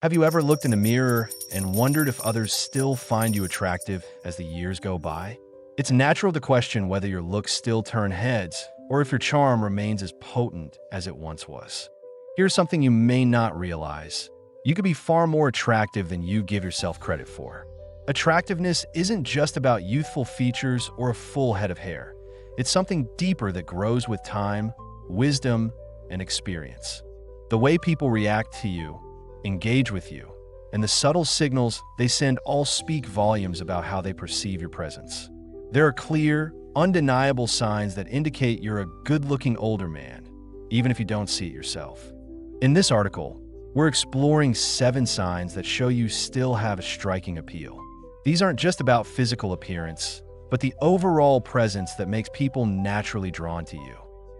Have you ever looked in the mirror and wondered if others still find you attractive as the years go by? It's natural to question whether your looks still turn heads or if your charm remains as potent as it once was. Here's something you may not realize. You could be far more attractive than you give yourself credit for. Attractiveness isn't just about youthful features or a full head of hair. It's something deeper that grows with time, wisdom, and experience. The way people react to you, engage with you, and the subtle signals they send all speak volumes about how they perceive your presence. There are clear, undeniable signs that indicate you're a good-looking older man, even if you don't see it yourself. In this article, we're exploring 7 signs that show you still have a striking appeal. These aren't just about physical appearance, but the overall presence that makes people naturally drawn to you.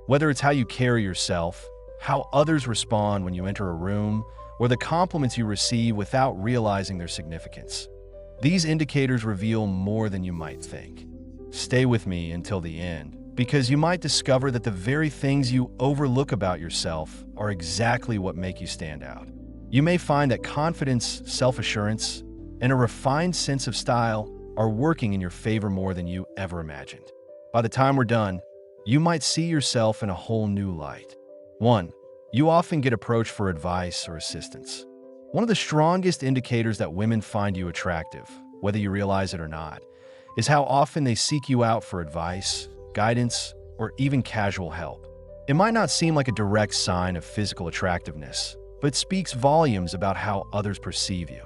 Whether it's how you carry yourself, how others respond when you enter a room, or the compliments you receive without realizing their significance. These indicators reveal more than you might think. Stay with me until the end, because you might discover that the very things you overlook about yourself are exactly what make you stand out. You may find that confidence, self-assurance, and a refined sense of style are working in your favor more than you ever imagined. By the time we're done, you might see yourself in a whole new light. 1. You often get approached for advice or assistance. One of the strongest indicators that women find you attractive, whether you realize it or not, is how often they seek you out for advice, guidance, or even casual help. It might not seem like a direct sign of physical attractiveness, but it speaks volumes about how others perceive you.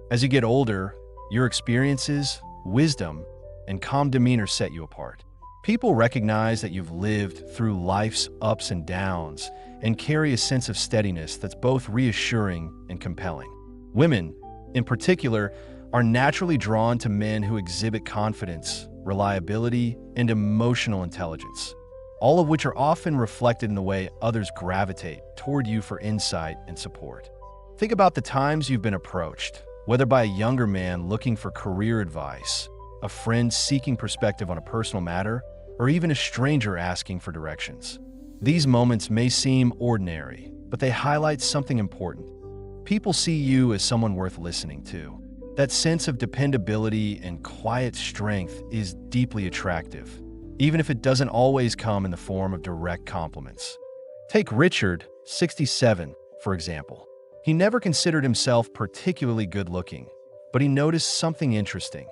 As you get older, your experiences, wisdom, and calm demeanor set you apart. People recognize that you've lived through life's ups and downs and carry a sense of steadiness that's both reassuring and compelling. Women, in particular, are naturally drawn to men who exhibit confidence, reliability, and emotional intelligence, all of which are often reflected in the way others gravitate toward you for insight and support. Think about the times you've been approached, whether by a younger man looking for career advice, a friend seeking perspective on a personal matter, or even a stranger asking for directions. These moments may seem ordinary, but they highlight something important. People see you as someone worth listening to. That sense of dependability and quiet strength is deeply attractive, even if it doesn't always come in the form of direct compliments. Take Richard, 67, for example. He never considered himself particularly good-looking, but he noticed something interesting.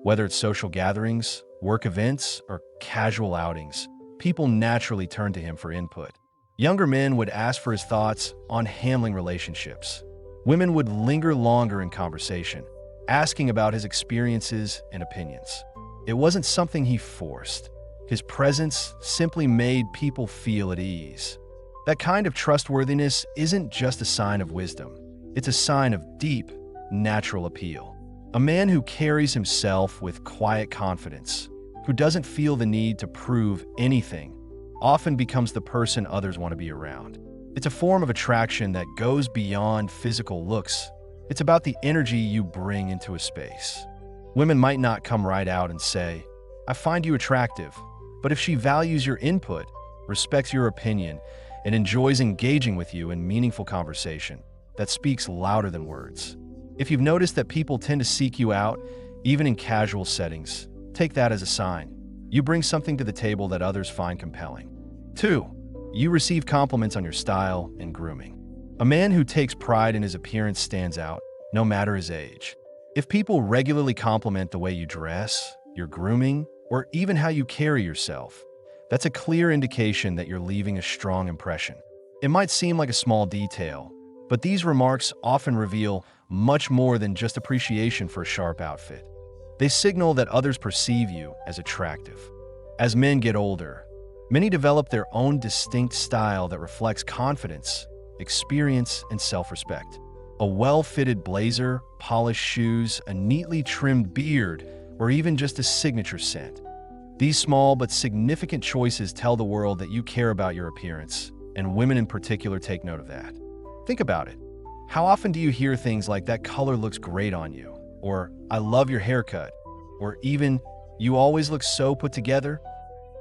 Whether it's social gatherings, work events, or casual outings, people naturally turn to him for input. Younger men would ask for his thoughts on handling relationships. Women would linger longer in conversation, asking about his experiences and opinions. It wasn't something he forced. His presence simply made people feel at ease. That kind of trustworthiness isn't just a sign of wisdom. It's a sign of deep, natural appeal. A man who carries himself with quiet confidence, who doesn't feel the need to prove anything, often becomes the person others want to be around. It's a form of attraction that goes beyond physical looks. It's about the energy you bring into a space. Women might not come right out and say, "I find you attractive," but if she values your input, respects your opinion, and enjoys engaging with you in meaningful conversation, that speaks louder than words. If you've noticed that people tend to seek you out, even in casual settings, take that as a sign. You bring something to the table that others find compelling. 2. You receive compliments on your style and grooming. A man who takes pride in his appearance stands out, no matter his age. If people regularly compliment the way you dress, your grooming, or even how you carry yourself, that's a clear indication that you're leaving a strong impression. It might seem like a small detail, but these remarks often reveal much more than just appreciation for a sharp outfit. They signal that others perceive you as attractive. As men get older, many develop their own distinct style that reflects confidence, experience, and self-respect. A well-fitted blazer, polished shoes, a neatly trimmed beard, or even just a signature scent. These small but significant choices tell the world that you care about your appearance, and women in particular take note of that. Think about it. How often do you hear things like, "That color looks great on you," or "I love your haircut," or even, "You always look so put together"?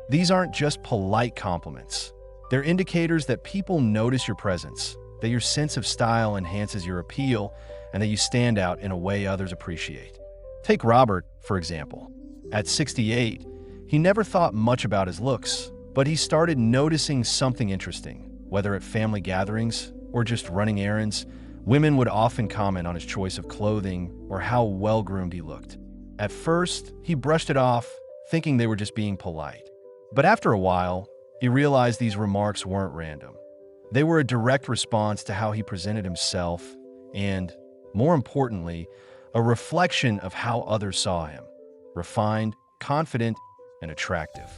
These aren't just polite compliments. They're indicators that people notice your presence, that your sense of style enhances your appeal, and that you stand out in a way others appreciate. Take Robert, for example. At 68, he never thought much about his looks, but he started noticing something interesting. Whether at family gatherings or just running errands, women would often comment on his choice of clothing or how well-groomed he looked. At first, he brushed it off, thinking they were just being polite. But after a while, he realized these remarks weren't random. They were a direct response to how he presented himself and, more importantly, a reflection of how others saw him: refined, confident, and attractive.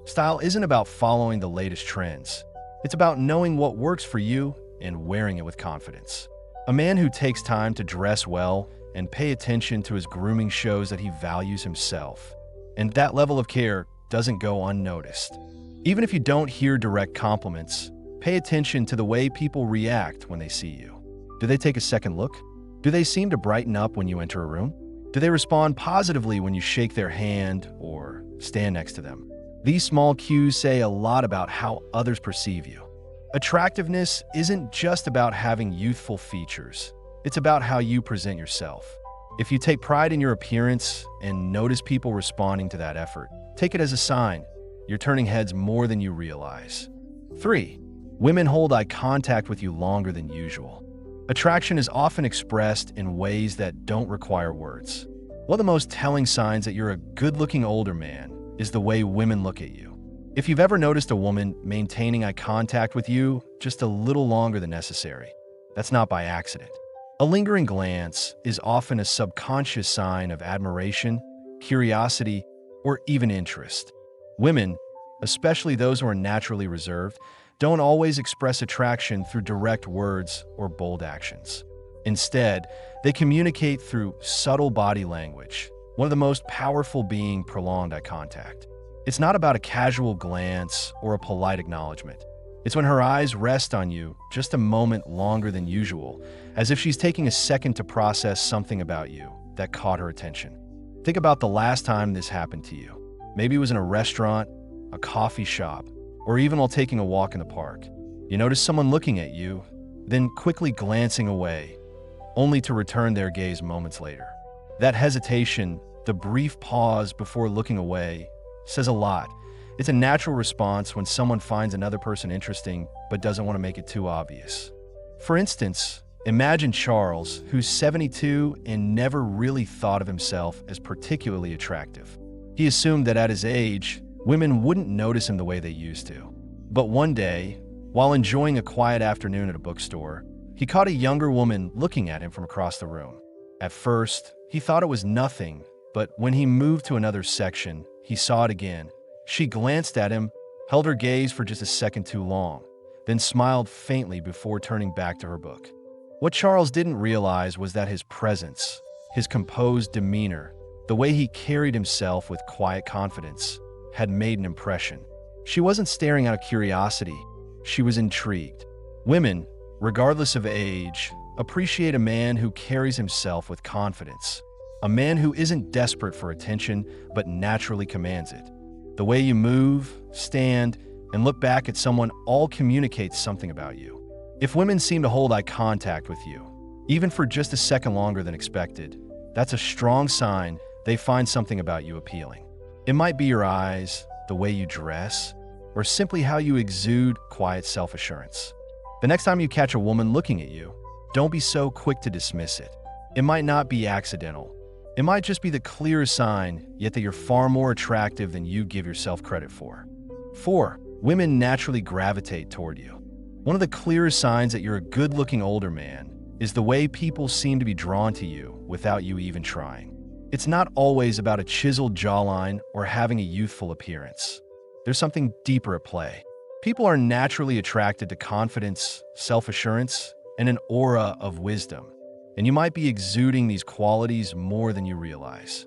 Style isn't about following the latest trends. It's about knowing what works for you and wearing it with confidence. A man who takes time to dress well and pay attention to his grooming shows that he values himself. And that level of care doesn't go unnoticed. Even if you don't hear direct compliments, pay attention to the way people react when they see you. Do they take a second look? Do they seem to brighten up when you enter a room? Do they respond positively when you shake their hand or stand next to them? These small cues say a lot about how others perceive you. Attractiveness isn't just about having youthful features. It's about how you present yourself. If you take pride in your appearance and notice people responding to that effort, take it as a sign you're turning heads more than you realize. 3. Women hold eye contact with you longer than usual. Attraction is often expressed in ways that don't require words. One of the most telling signs that you're a good-looking older man is the way women look at you. If you've ever noticed a woman maintaining eye contact with you just a little longer than necessary, that's not by accident. A lingering glance is often a subconscious sign of admiration, curiosity, or even interest. Women, especially those who are naturally reserved, don't always express attraction through direct words or bold actions. Instead, they communicate through subtle body language, one of the most powerful being prolonged eye contact. It's not about a casual glance or a polite acknowledgement. It's when her eyes rest on you just a moment longer than usual, as if she's taking a second to process something about you that caught her attention. Think about the last time this happened to you. Maybe it was in a restaurant, a coffee shop, or even while taking a walk in the park. You notice someone looking at you, then quickly glancing away, only to return their gaze moments later. That hesitation, the brief pause before looking away, says a lot. It's a natural response when someone finds another person interesting but doesn't want to make it too obvious. For instance, imagine Charles, who's 72 and never really thought of himself as particularly attractive. He assumed that at his age, women wouldn't notice him the way they used to. But one day, while enjoying a quiet afternoon at a bookstore, he caught a younger woman looking at him from across the room. At first, he thought it was nothing, but when he moved to another section, he saw it again. She glanced at him, held her gaze for just a second too long, then smiled faintly before turning back to her book. What Charles didn't realize was that his presence, his composed demeanor, the way he carried himself with quiet confidence, had made an impression. She wasn't staring out of curiosity, she was intrigued. Women, regardless of age, appreciate a man who carries himself with confidence. A man who isn't desperate for attention, but naturally commands it. The way you move, stand, and look back at someone all communicates something about you. If women seem to hold eye contact with you, even for just a second longer than expected, that's a strong sign they find something about you appealing. It might be your eyes, the way you dress, or simply how you exude quiet self-assurance. The next time you catch a woman looking at you, don't be so quick to dismiss it. It might not be accidental. It might just be the clearest sign, yet that you're far more attractive than you give yourself credit for. 4. Women naturally gravitate toward you. One of the clearest signs that you're a good-looking older man is the way people seem to be drawn to you without you even trying. It's not always about a chiseled jawline or having a youthful appearance. There's something deeper at play. People are naturally attracted to confidence, self-assurance, and an aura of wisdom. And you might be exuding these qualities more than you realize.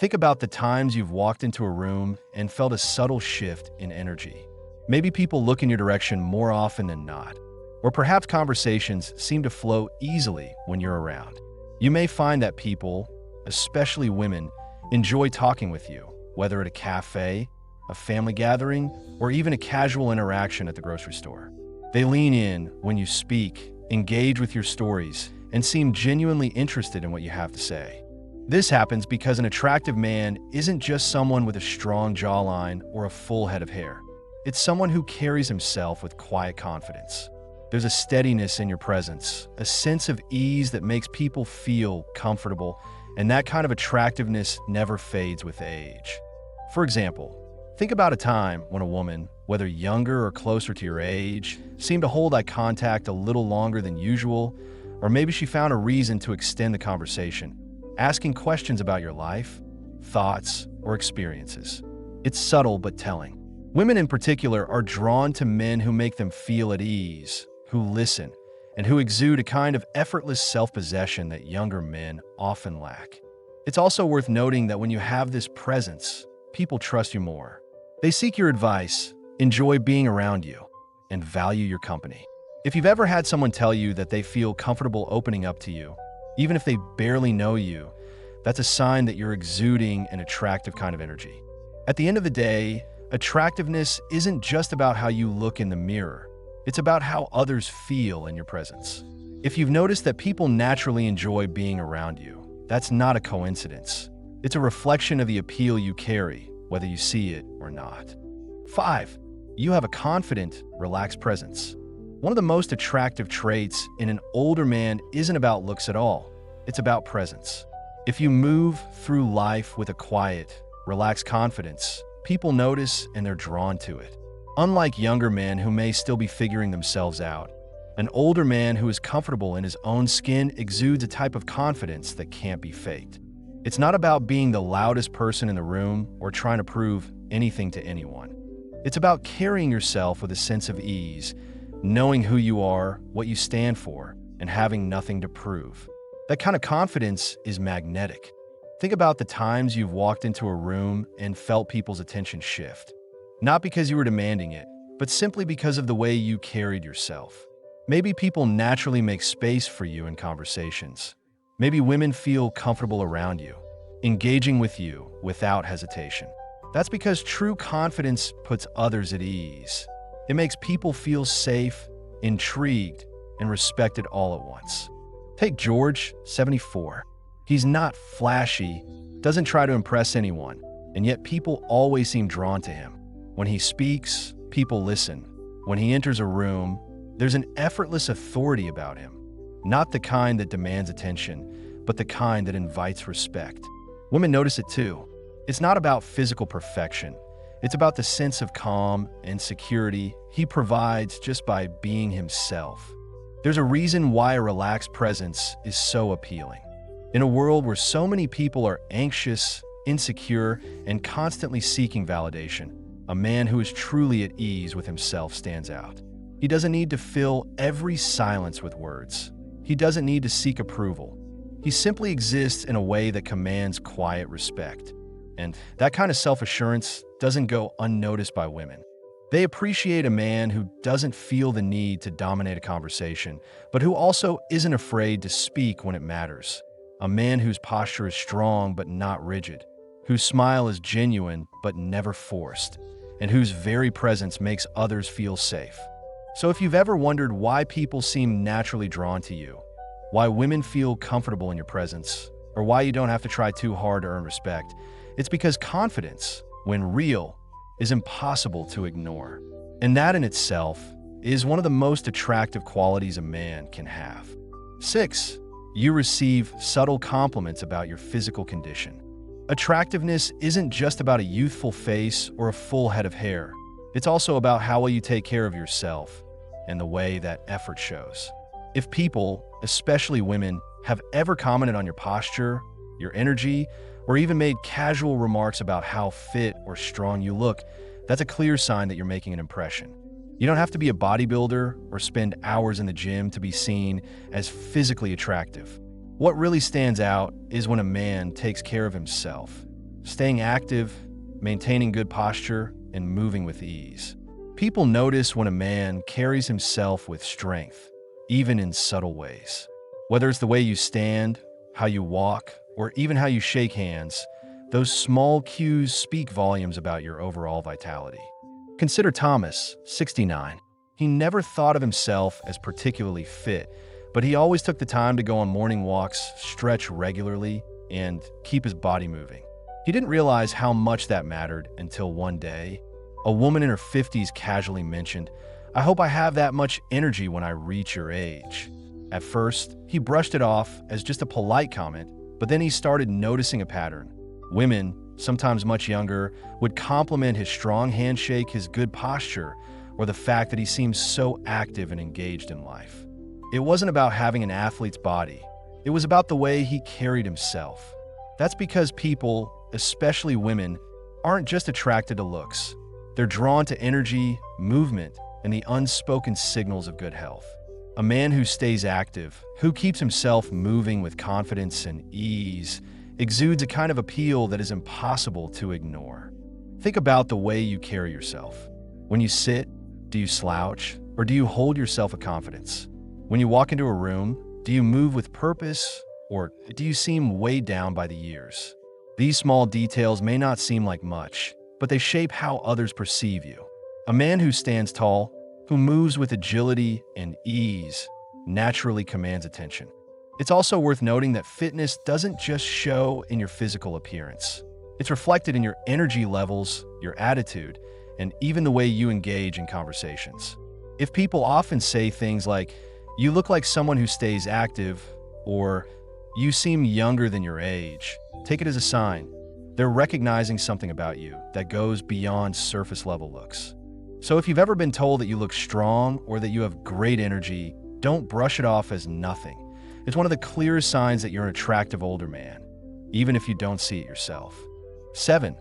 Think about the times you've walked into a room and felt a subtle shift in energy. Maybe people look in your direction more often than not, or perhaps conversations seem to flow easily when you're around. You may find that people, especially women, enjoy talking with you, whether at a cafe, a family gathering, or even a casual interaction at the grocery store. They lean in when you speak, engage with your stories, and seem genuinely interested in what you have to say. This happens because an attractive man isn't just someone with a strong jawline or a full head of hair. It's someone who carries himself with quiet confidence. There's a steadiness in your presence, a sense of ease that makes people feel comfortable, and that kind of attractiveness never fades with age. For example, think about a time when a woman, whether younger or closer to your age, seemed to hold eye contact a little longer than usual, or maybe she found a reason to extend the conversation, asking questions about your life, thoughts, or experiences. It's subtle but telling. Women in particular are drawn to men who make them feel at ease, who listen, and who exude a kind of effortless self-possession that younger men often lack. It's also worth noting that when you have this presence, people trust you more. They seek your advice, enjoy being around you, and value your company. If you've ever had someone tell you that they feel comfortable opening up to you, even if they barely know you, that's a sign that you're exuding an attractive kind of energy. At the end of the day, attractiveness isn't just about how you look in the mirror. It's about how others feel in your presence. If you've noticed that people naturally enjoy being around you, that's not a coincidence. It's a reflection of the appeal you carry, whether you see it or not. 5. You have a confident, relaxed presence. One of the most attractive traits in an older man isn't about looks at all. It's about presence. If you move through life with a quiet, relaxed confidence, people notice and they're drawn to it. Unlike younger men who may still be figuring themselves out, an older man who is comfortable in his own skin exudes a type of confidence that can't be faked. It's not about being the loudest person in the room or trying to prove anything to anyone. It's about carrying yourself with a sense of ease, knowing who you are, what you stand for, and having nothing to prove. That kind of confidence is magnetic. Think about the times you've walked into a room and felt people's attention shift. Not because you were demanding it, but simply because of the way you carried yourself. Maybe people naturally make space for you in conversations. Maybe women feel comfortable around you, engaging with you without hesitation. That's because true confidence puts others at ease. It makes people feel safe, intrigued, and respected all at once. Take George, 74. He's not flashy, doesn't try to impress anyone, and yet people always seem drawn to him. When he speaks, people listen. When he enters a room, there's an effortless authority about him. Not the kind that demands attention, but the kind that invites respect. Women notice it too. It's not about physical perfection. It's about the sense of calm and security he provides just by being himself. There's a reason why a relaxed presence is so appealing. In a world where so many people are anxious, insecure, and constantly seeking validation, a man who is truly at ease with himself stands out. He doesn't need to fill every silence with words. He doesn't need to seek approval. He simply exists in a way that commands quiet respect. And that kind of self-assurance doesn't go unnoticed by women. They appreciate a man who doesn't feel the need to dominate a conversation, but who also isn't afraid to speak when it matters. A man whose posture is strong but not rigid, whose smile is genuine but never forced, and whose very presence makes others feel safe. So if you've ever wondered why people seem naturally drawn to you, why women feel comfortable in your presence, or why you don't have to try too hard to earn respect, it's because confidence, when real, is impossible to ignore. And that in itself is one of the most attractive qualities a man can have. 6. You receive subtle compliments about your physical condition. Attractiveness isn't just about a youthful face or a full head of hair. It's also about how well you take care of yourself and the way that effort shows. If people, especially women, have ever commented on your posture, your energy, or even made casual remarks about how fit or strong you look, that's a clear sign that you're making an impression. You don't have to be a bodybuilder or spend hours in the gym to be seen as physically attractive. What really stands out is when a man takes care of himself, staying active, maintaining good posture, and moving with ease. People notice when a man carries himself with strength, even in subtle ways. Whether it's the way you stand, how you walk, or even how you shake hands, those small cues speak volumes about your overall vitality. Consider Thomas, 69. He never thought of himself as particularly fit, but he always took the time to go on morning walks, stretch regularly, and keep his body moving. He didn't realize how much that mattered until one day, a woman in her 50s casually mentioned, "I hope I have that much energy when I reach your age." At first, he brushed it off as just a polite comment, but then he started noticing a pattern. Women, sometimes much younger, would compliment his strong handshake, his good posture, or the fact that he seemed so active and engaged in life. It wasn't about having an athlete's body. It was about the way he carried himself. That's because people, especially women, aren't just attracted to looks. They're drawn to energy, movement, and the unspoken signals of good health. A man who stays active, who keeps himself moving with confidence and ease, exudes a kind of appeal that is impossible to ignore. Think about the way you carry yourself. When you sit, do you slouch, or do you hold yourself with confidence? When you walk into a room, do you move with purpose, or do you seem weighed down by the years? These small details may not seem like much, but they shape how others perceive you. A man who stands tall, who moves with agility and ease, naturally commands attention. It's also worth noting that fitness doesn't just show in your physical appearance. It's reflected in your energy levels, your attitude, and even the way you engage in conversations. If people often say things like, "You look like someone who stays active," or "You seem younger than your age," take it as a sign. They're recognizing something about you that goes beyond surface-level looks. So if you've ever been told that you look strong or that you have great energy, don't brush it off as nothing. It's one of the clearest signs that you're an attractive older man, even if you don't see it yourself. 7.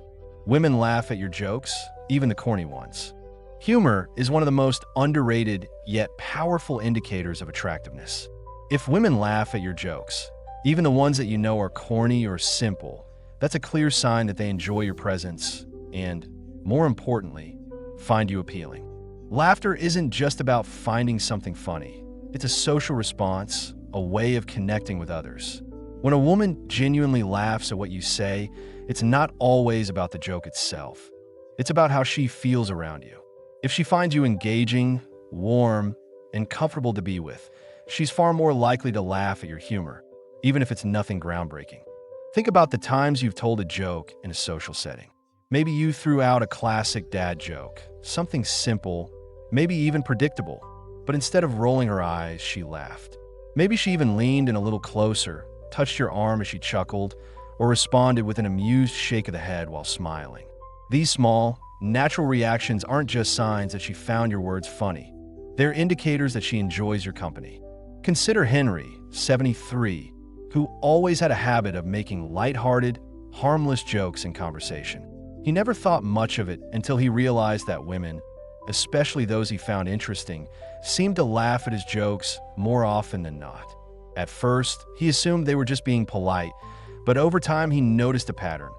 Women laugh at your jokes, even the corny ones. Humor is one of the most underrated yet powerful indicators of attractiveness. If women laugh at your jokes, even the ones that you know are corny or simple, that's a clear sign that they enjoy your presence and, more importantly, find you appealing. Laughter isn't just about finding something funny. It's a social response, a way of connecting with others. When a woman genuinely laughs at what you say, it's not always about the joke itself. It's about how she feels around you. If she finds you engaging, warm, and comfortable to be with, she's far more likely to laugh at your humor, even if it's nothing groundbreaking. Think about the times you've told a joke in a social setting. Maybe you threw out a classic dad joke, something simple, maybe even predictable, but instead of rolling her eyes, she laughed. Maybe she even leaned in a little closer, touched your arm as she chuckled, or responded with an amused shake of the head while smiling. These small, natural reactions aren't just signs that she found your words funny. They're indicators that she enjoys your company. Consider Henry, 73, who always had a habit of making lighthearted, harmless jokes in conversation. He never thought much of it until he realized that women, especially those he found interesting, seemed to laugh at his jokes more often than not. At first, he assumed they were just being polite, but over time he noticed a pattern.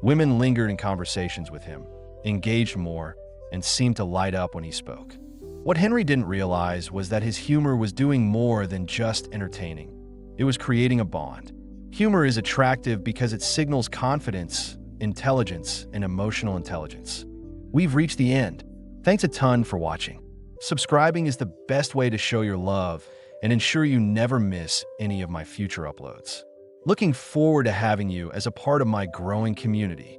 Women lingered in conversations with him, engaged more, and seemed to light up when he spoke. What Henry didn't realize was that his humor was doing more than just entertaining. It was creating a bond. Humor is attractive because it signals confidence, intelligence, and emotional intelligence. We've reached the end. Thanks a ton for watching. Subscribing is the best way to show your love and ensure you never miss any of my future uploads. Looking forward to having you as a part of my growing community.